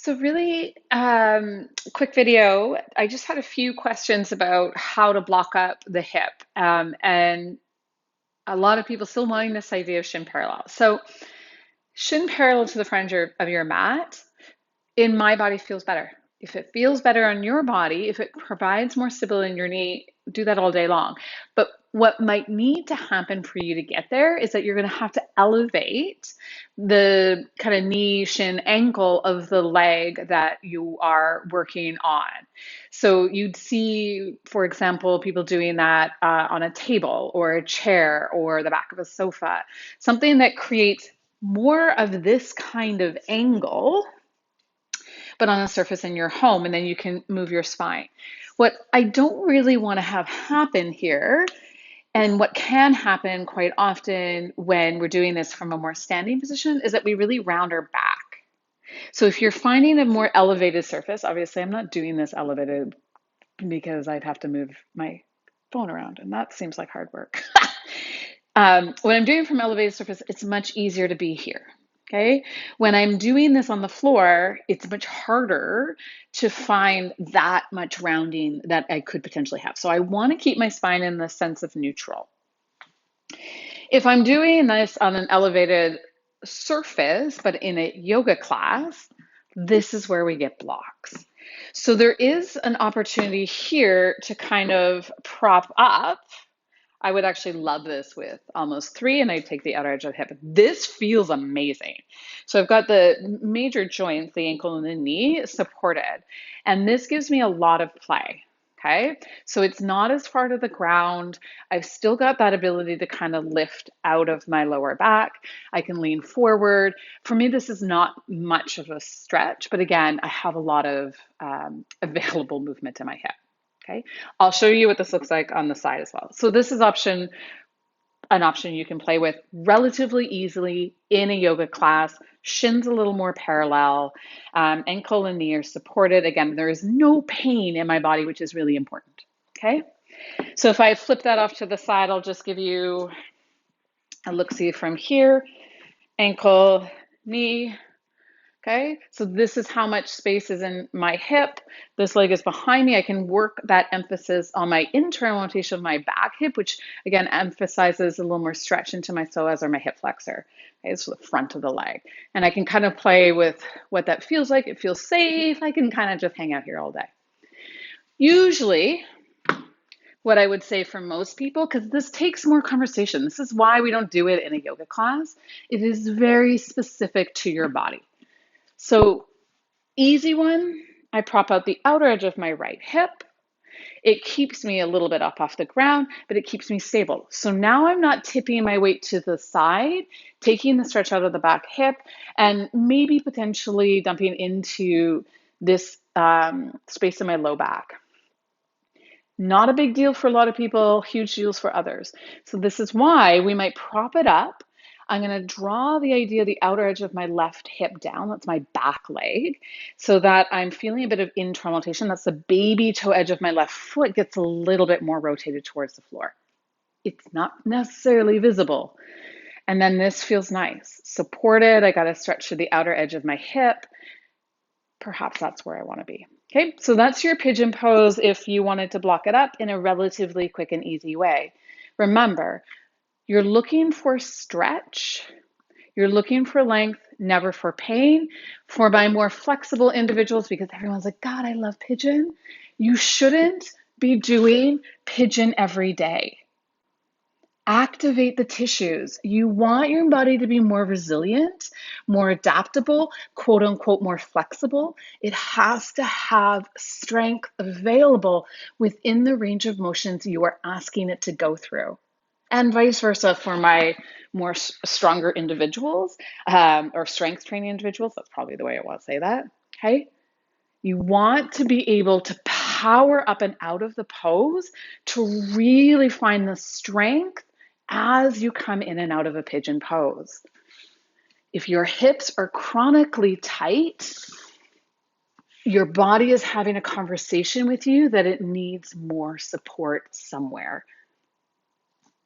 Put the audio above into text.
So really quick video. I just had a few questions about how to block up the hip. And a lot of people still wanting this idea of shin parallel. So shin parallel to the front of your mat in my body feels better. If it feels better on your body, if it provides more stability in your knee, do that all day long. But what might need to happen for you to get there is that you're going to have to elevate the kind of knee, shin, ankle of the leg that you are working on. So you'd see, for example, people doing that on a table or a chair or the back of a sofa, something that creates more of this kind of angle but on a surface in your home, and then you can move your spine. What I don't really want to have happen here, and what can happen quite often when we're doing this from a more standing position, is that we really round our back. So if you're finding a more elevated surface, obviously I'm not doing this elevated because I'd have to move my phone around, and that seems like hard work. When I'm doing from elevated surface, it's much easier to be here. Okay. When I'm doing this on the floor, it's much harder to find that much rounding that I could potentially have. So I want to keep my spine in the sense of neutral. If I'm doing this on an elevated surface, but in a yoga class, this is where we get blocks. So there is an opportunity here to kind of prop up. I would actually love this with almost three, and I take the outer edge of the hip. This feels amazing. So I've got the major joints, the ankle and the knee, supported. And this gives me a lot of play. Okay. So it's not as far to the ground. I've still got that ability to kind of lift out of my lower back. I can lean forward. For me, this is not much of a stretch, but again, I have a lot of available movement in my hip. Okay, I'll show you what this looks like on the side as well. So this is an option you can play with relatively easily in a yoga class. Shins a little more parallel, ankle and knee are supported. Again, there is no pain in my body, which is really important. Okay, so if I flip that off to the side, I'll just give you a look-see from here. Ankle, knee. Okay, so this is how much space is in my hip. This leg is behind me. I can work that emphasis on my internal rotation of my back hip, which again emphasizes a little more stretch into my psoas or my hip flexor. Okay, so the front of the leg. And I can kind of play with what that feels like. It feels safe. I can kind of just hang out here all day. Usually, what I would say for most people, because this takes more conversation, this is why we don't do it in a yoga class, it is very specific to your body. So easy one, I prop out the outer edge of my right hip. It keeps me a little bit up off the ground, but it keeps me stable. So now I'm not tipping my weight to the side, taking the stretch out of the back hip, and maybe potentially dumping into this space in my low back. Not a big deal for a lot of people, huge deals for others. So this is why we might prop it up. I'm going to draw the idea of the outer edge of my left hip down. That's my back leg, so that I'm feeling a bit of internal rotation. That's the baby toe edge of my left foot gets a little bit more rotated towards the floor. It's not necessarily visible. And then this feels nice. Supported. I got to stretch to the outer edge of my hip. Perhaps that's where I want to be. Okay, so that's your pigeon pose if you wanted to block it up in a relatively quick and easy way. Remember, you're looking for stretch, you're looking for length, never for pain. For my more flexible individuals, because everyone's like, God, I love pigeon, you shouldn't be doing pigeon every day. Activate the tissues. You want your body to be more resilient, more adaptable, quote unquote, more flexible. It has to have strength available within the range of motions you are asking it to go through. And vice versa for my more stronger individuals or strength training individuals. That's probably the way I want to say that. Okay. You want to be able to power up and out of the pose to really find the strength as you come in and out of a pigeon pose. If your hips are chronically tight, your body is having a conversation with you that it needs more support somewhere.